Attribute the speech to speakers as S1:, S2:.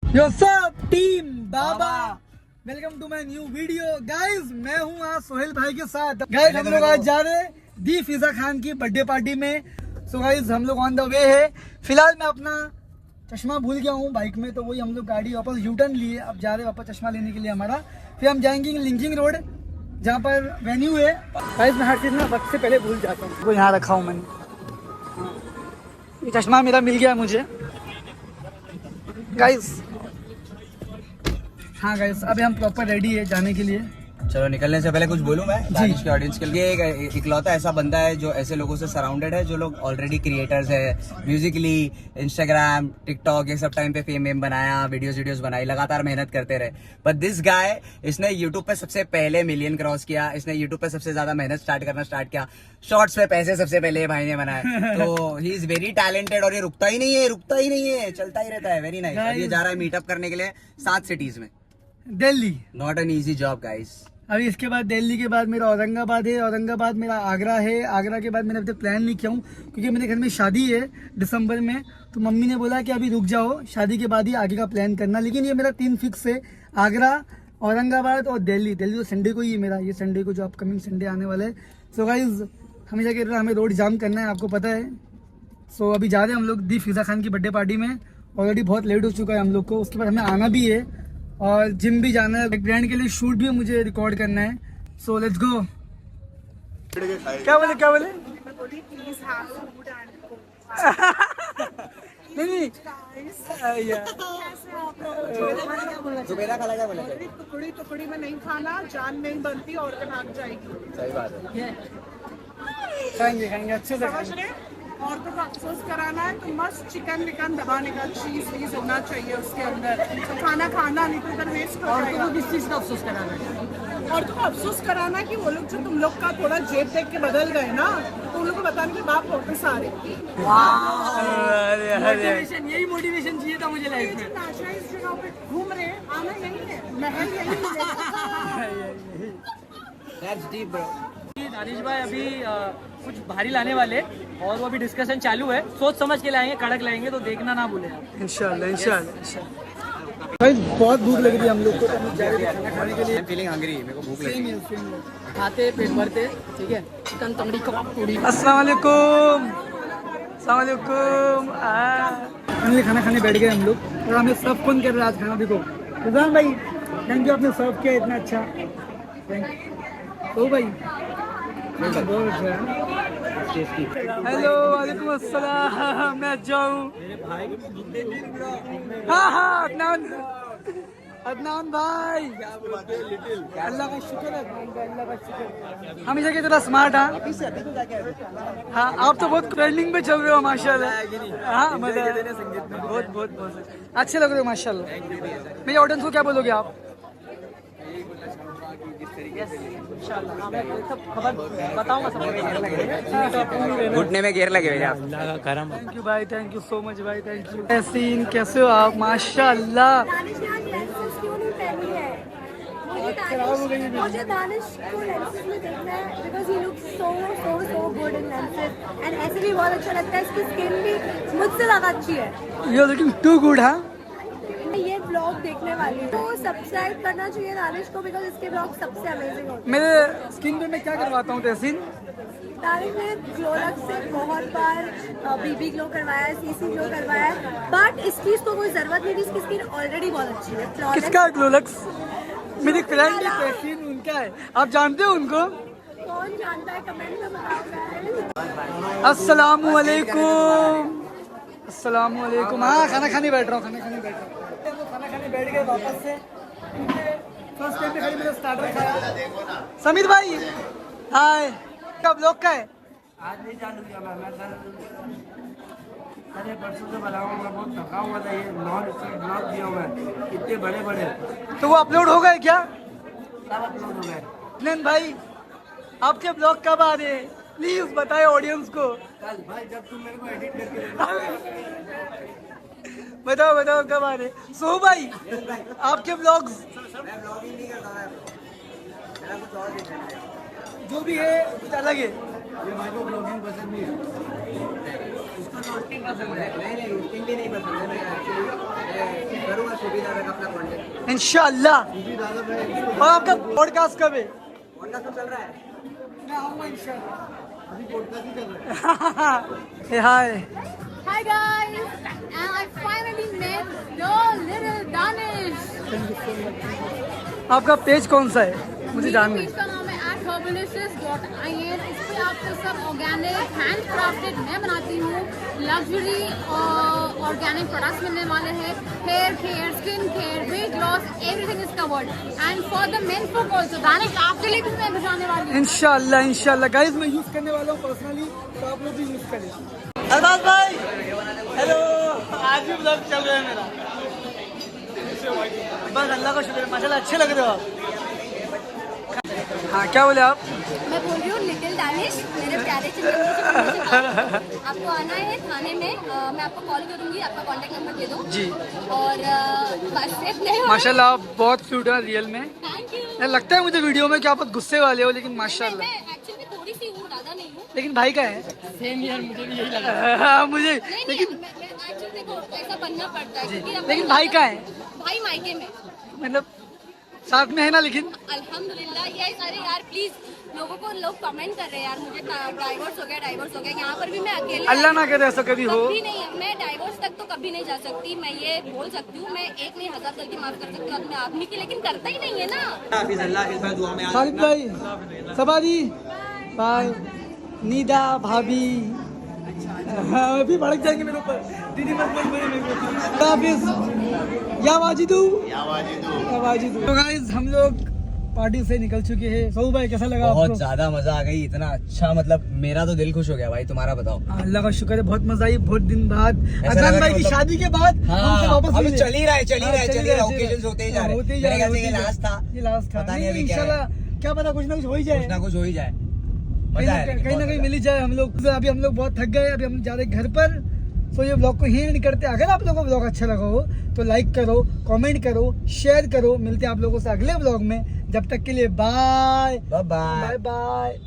S1: यो सब team Baba, welcome to my new video guys. मैं हूँ आज सोहेल भाई के साथ। गाइस हम लोग आज जा रहे हैं दी फिजा खान की बर्थडे पार्टी में। सो गाइस हम लोग ऑन द वे है। फिलहाल मैं अपना चश्मा भूल गया हूँ बाइक में, तो वही हम लोग गाड़ी वापस यूटर्न लिए, अब जा रहे हैं वापस चश्मा लेने के लिए हमारा। फिर हम जाएंगे लिंकिंग रोड जहाँ पर वेन्यू है। गाइस मैं हर चीज़ ना वक्त से पहले भूल जाता हूँ, वो यहाँ रखा हूँ मैंने। ये चश्मा मेरा मिल गया मुझे गाइस। हाँ गाइस अभी हम प्रॉपर रेडी है जाने के लिए।
S2: चलो निकलने से पहले कुछ बोलूं मैं दानिश के ऑडियंस के लिए। एक इकलौता ऐसा बंदा है जो ऐसे लोगों से सराउंडेड है जो लोग ऑलरेडी क्रिएटर्स है, म्यूजिकली इंस्टाग्राम टिकटॉक ये सब टाइम पे फेम बनाया, वीडियोस बनाई, लगातार मेहनत करते रहे। बट दिस गाय, इसने यूट्यूब पे सबसे पहले मिलियन क्रॉस किया, इसने यूट्यूब पे सबसे ज्यादा मेहनत स्टार्ट किया, शॉर्ट्स पे पैसे सबसे पहले भाई ने बनाए। तो ही इज वेरी टैलेंटेड और ये रुकता ही नहीं है, चलता ही रहता है। Very nice. अब ये जा रहा है मीटअप करने के लिए 7 सिटीज में।
S1: Delhi
S2: not an easy job guys.
S1: अभी इसके बाद दिल्ली के बाद मेरा औरंगाबाद है, औरंगाबाद मेरा आगरा है, आगरा के बाद मैंने अभी तक प्लान नहीं किया हूँ क्योंकि मेरे घर में शादी है दिसंबर में। तो मम्मी ने बोला कि अभी रुक जाओ, शादी के बाद ही आगे का प्लान करना। लेकिन ये मेरा 3 फिक्स है, आगरा, औरंगाबाद और दिल्ली। दिल्ली तो संडे को ही है मेरा, ये संडे को जो अपकमिंग संडे आने वाला है। सो गाइज हमेशा कह रहे हैं हमें रोड जाम करना है, आपको पता है। सो अभी जा रहे हैं हम लोग दी फिजा खान की बर्थडे पार्टी में। ऑलरेडी बहुत लेट हो चुका है हम लोग को, उसके बाद हमें आना भी है और जिम भी जाना है। ब्रांड के लिए शूट भी मुझे रिकॉर्ड करना है। So let's go. क्या बोले नहीं
S2: जुबेदा खाला क्या बोला?
S3: टुकड़ी में नहीं खाना, जान नहीं बनती और भाग जाएगी।
S2: सही बात है।
S1: खाएंगे अच्छे से
S3: समझ रहे? और तो अफसोस कराना है तो मस्त चिकन विकन दबाने का, चीज वीज होना चाहिए उसके अंदर। तो खाना नहीं तो इधर वेस्ट हो जाएगा।
S1: और किस चीज का अफसोस कराना है?
S3: और तो अफसोस कराना कि वो लोग जो तुम लोग का थोड़ा जेब देख के बदल गए ना, तो उन लोग को बताने के बाप वापस आ रहे।
S1: मोटिवेशन, यही मोटिवेशन चाहिए था मुझे लाइफ में।
S3: नाशा इस जगह पे घूम रहे, आना यही है, महल यही है।
S4: दानिश भाई अभी कुछ भारी लाने वाले और वो अभी डिस्कशन चालू है। सोच समझ के लाएंगे, कड़क लाएंगे, तो देखना ना भूले आप।
S1: इंशाल्लाह। भाई बहुत भूख लग रही है हम लोग को, तो हम जा रहे हैं खाना खाने के लिए।
S2: फीलिंग हंग्री, मेरे को भूख लगी है।
S4: खाते पेट भरते, ठीक है। चिकन तंगड़ी कबाब पूरी।
S1: अस्सलाम वालेकुम। फाइनली खाना खाने बैठ गए हम लोग और हमें सर्व कौन कर रहा है आज खाना? देखो रिजवान भाई, थैंक यू, आपने सर्व किया इतना अच्छा, थैंक यू भाई। बहुत अच्छा। हेलो वालेकुम अस्सलाम। मैं जाऊँ? हाँ अदनान भाई, अल्लाह का शुक्र है, अल्लाह का शुक्र। हमेशा की तरह स्मार्ट। हाँ आप तो बहुत ट्रेंडिंग पे चल रहे हो माशाल्लाह। हाँ मतलब बहुत अच्छे लग रहे हो माशाल्लाह। मेरे ऑडियंस को क्या बोलोगे आप?
S2: घुटने में घेर लगे आप।
S1: थैंक यू भाई, थैंक यू सो मच भाई, थैंक यू। कैसे हो आप? माशाल्लाह।
S5: मुझे दानिश को लेंसेज में देखना है because he looks so good in lenses and ऐसे भी बहुत अच्छा लगता है। इसकी स्किन भी मुझसे ज़्यादा अच्छी है।
S1: You are looking too good. हाँ
S5: ये ब्लॉग देखने वाली तो सब्सक्राइब करना चाहिए दानिश को बिकॉज इसके ब्लॉग सबसे अमेजिंग होते हैं।
S1: मेरे स्किन पे मैं क्या करवाता हूँ तहसीन?
S5: दानिश ने ग्लोलक्स से बहुत बार बीबी ग्लो करवाया है, सीसी ग्लो करवाया है, बट इस चीज़ को कोई ज़रूरत नहीं थी। इसकी स्किन ऑलरेडी बहुत अच्छी है।
S1: किसका ग्लोलक्स? मेरी फ्रेंड है तहसीन, उनका है। आप जानते हो उनको?
S5: कौन जानता है, कमेंट में बताओ।
S1: अस्सलाम वालेकुम। हाँ खाना खाने बैठ रहा हूँ। खाना खाने बैठ गए वापस से। फर्स्ट टाइम पे खाली मैंने स्टार्टर खाया। समीर भाई हाय। कब लोग का है?
S6: आज नहीं चालू किया मैं अरे परसों से बनाऊंगा, बहुत थका हुआ था। ये ब्लॉग दिया हुआ है, इतने बड़े
S1: तो वो अपलोड हो गए क्या?
S6: सब अपलोड हो गए।
S1: नन भाई आपके ब्लॉग कब आ रहे हैं? प्लीज बताए ऑडियंस को।
S6: कल भाई जब तुम मेरे को एडिट करके
S1: बताओ कब आ रहे? सो भाई आपके ब्लॉग्स?
S2: मैं ब्लॉगिंग नहीं करता, मेरा कुछ और देखना है।
S1: जो भी है कुछ अलग है।
S6: ये मेरे को ब्लॉगिंग पसंद नहीं है।
S2: नहीं रोस्टिंग भी नहीं पसंद है। मैं एक्चुअली करूँगा सुबह तक अपना कंटेंट।
S1: इंशाल्लाह। और आपका पॉडकास्ट कब है?
S2: पॉडकास्ट तो चल रहा है।
S1: मैं आऊँगा इंशाल्लाह। अभी पॉडकास्ट ही कर रहा है। हाय।
S5: Hi guys, and I finally met the little Danish.
S1: आपका पेज कौन सा है? मुझे जानना है।
S5: पेज का नाम है @herbalicious.in। इस पे आपको सब ऑर्गेनिक हैंड क्राफ्टेड मैं बनाती हूँ लग्जरी ऑर्गेनिक प्रोडक्ट्स मिलने वाले हैं। Hair care, skin care, weight loss, everything is covered. And for the men folk also, Danish आपके लिए भी मैं भिजवाने वाली हूँ।
S1: इंशाल्लाह इंशाल्लाह गाइस, मैं यूज करने वाला हूँ पर्सनली, तो आप लोग भी यूज करें। अरबाज भाई हेलो, आज भी ब्लॉग चल रहा है मेरा। बस अल्लाह का शुक्र है, माशाल्लाह अच्छे लग रहे हो आप। हाँ क्या बोले आप?
S5: मैं बोल रही हूँ लिटिल दानिश, मेरे प्यारे चिल्ड्रन। आपको आना है थाने में, मैं आपको कॉल करूंगी, आपका कांटेक्ट नंबर दे दो
S1: जी।
S5: और बस इतने।
S1: माशाल्लाह आप बहुत क्यूट है रियल में।
S5: Thank you.
S1: लगता है मुझे वीडियो में कि आप बहुत गुस्से वाले हो, लेकिन माशाल्लाह।
S5: मैं एक्चुअली थोड़ी सी हूँ, ज़्यादा नहीं हूँ।
S1: लेकिन भाई का है।
S4: सेम यार, मुझे भी यही लगा।
S1: हाँ मुझे,
S5: नहीं
S1: लेकिन
S5: मैं एक्चुअली देखो ऐसा बनना पड़ता है क्योंकि अब
S1: लेकिन भाई का है,
S5: भाई मायके में।
S1: मतलब साथ में है ना। लेकिन
S5: अल्हम्दुलिल्लाह। ये अरे यार प्लीज, लोगों को लोग कमेंट कर रहे हैं यार, मुझे डाइवोर्स हो गया। यहाँ पर भी मैं अकेले
S1: अल्लाह ना करे ऐसा कभी हो।
S5: कभी नहीं, मैं डाइवोर्स तक तो कभी नहीं जा सकती। मैं ये बोल सकती हूँ, मैं एक नहीं 1000 गलती माफ कर सकती हूँ अपने आदमी की, लेकिन करता ही नहीं है ना।
S1: खालिद भाई, सबारी भाई, नीदा भाभी, हाँ, अभी भड़क जाएंगे मेरे ऊपर। दीदी मत बोल मेरे या वाजिदू। तो गाइस हम लोग पार्टी से निकल चुके हैं। सऊ भाई कैसा लगा
S2: बहुत
S1: आपको?
S2: ज्यादा मजा आ गई, इतना अच्छा, मतलब मेरा तो दिल खुश हो गया भाई। तुम्हारा बताओ।
S1: अल्लाह का शुक्र है, बहुत मजा आई। बहुत दिन बाद
S2: ऐसा
S1: अदनान
S2: लगा
S1: भाई
S2: कि
S1: की
S2: मतलब-
S1: शादी के बाद हमसे वापस
S2: अभी
S1: मिले।
S2: चल ही रहा है, चल ही
S1: हाँ,
S2: रहा है, चल ही रहा है।
S1: चल ही
S2: ओकेजन्स होते ही जा रहे
S1: होते ही
S2: हैं।
S1: जा
S2: मेरे
S1: रहे
S2: ख्याल से ये
S1: हैं।
S2: लास्ट था।
S1: ये लास्ट था।
S2: पता नहीं अभी क्या है।
S1: इंशाल्लाह क्या पता कुछ ना कुछ हो ही
S2: कुछ
S1: जाए,
S2: ना कुछ हो ही जाए।
S1: कहीं
S2: मजा
S1: ना
S2: है,
S1: कहीं ना कहीं मिल ही जाए हम लोग। तो अभी हम लोग बहुत थक गए, अभी हम जा रहे हैं घर पर। तो ये ब्लॉग को ही एंड करते हैं। अगर आप लोगों को ब्लॉग अच्छा लगा हो तो लाइक करो, कमेंट करो, शेयर करो। मिलते हैं आप लोगों से अगले ब्लॉग में। जब तक के लिए bye
S2: bye bye.
S1: Bye bye.